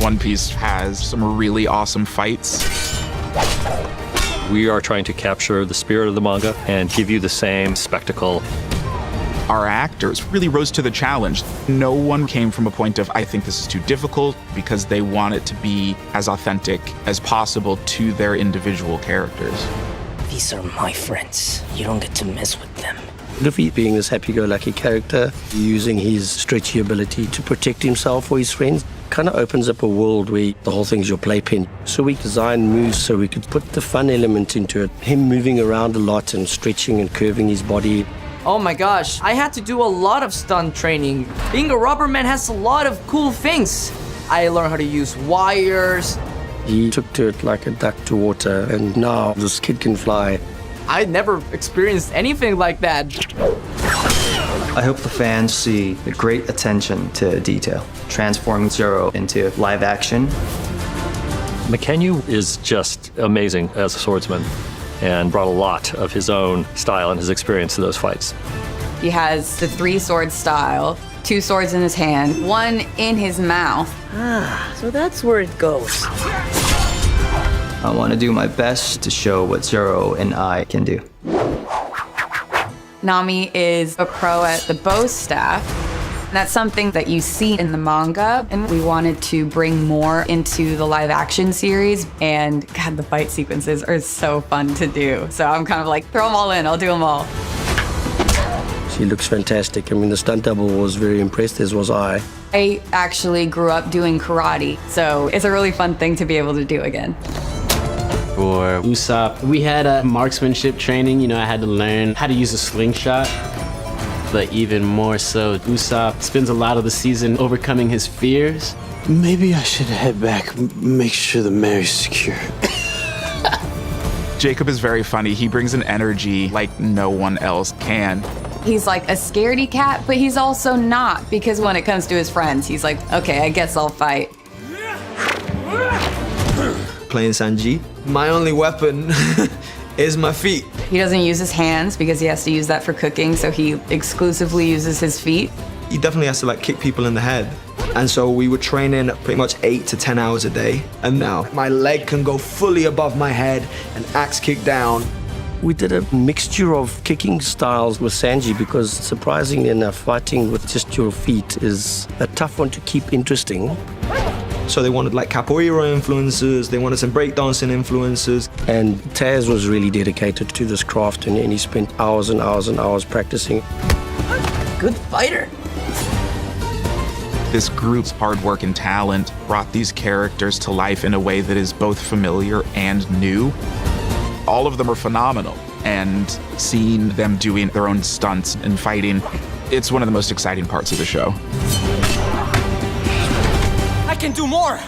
One Piece has some really awesome fights. We are trying to capture the spirit of the manga and give you the same spectacle. Our actors really rose to the challenge. No one came from a point of, I think this is too difficult, because they want it to be as authentic as possible to their individual characters. These are my friends. You don't get to mess with them. Luffy being this happy-go-lucky character, using his stretchy ability to protect himself or his friends, kind of opens up a world where the whole thing's your playpen. So we designed moves so we could put the fun element into it. Him moving around a lot and stretching and curving his body. Oh my gosh, I had to do a lot of stunt training. Being a rubber man has a lot of cool things. I learned how to use wires. He took to it like a duck to water, and now this kid can fly. I never experienced anything like that. I hope the fans see the great attention to detail, transforming Zoro into live action. Mackenyu is just amazing as a swordsman and brought a lot of his own style and his experience to those fights. He has the 3-sword style, 2 swords in his hand, 1 in his mouth. So that's where it goes. I want to do my best to show what Zoro and I can do. Nami is a pro at the bow staff. That's something that you see in the manga, and we wanted to bring more into the live action series. And God, the fight sequences are so fun to do. So I'm kind of like, throw them all in, I'll do them all. She looks fantastic. I mean, the stunt double was very impressed, as was I. I actually grew up doing karate, so it's a really fun thing to be able to do again. For Usopp, we had a marksmanship training. You know, I had to learn how to use a slingshot. But even more so, Usopp spends a lot of the season overcoming his fears. Maybe I should head back, make sure the mare's secure. Jacob is very funny. He brings an energy like no one else can. He's like a scaredy cat, but he's also not, because when it comes to his friends, he's like, okay, I guess I'll fight. Playing Sanji, my only weapon is my feet. He doesn't use his hands because he has to use that for cooking, so he exclusively uses his feet. He definitely has to like kick people in the head. And so we were training pretty much 8 to 10 hours a day. And now my leg can go fully above my head and axe kick down. We did a mixture of kicking styles with Sanji because, surprisingly enough, fighting with just your feet is a tough one to keep interesting. So they wanted like capoeira influences, they wanted some breakdancing influences. And Taz was really dedicated to this craft, and he spent hours and hours and hours practicing. Good fighter. This group's hard work and talent brought these characters to life in a way that is both familiar and new. All of them are phenomenal, and seeing them doing their own stunts and fighting, it's one of the most exciting parts of the show. I can do more!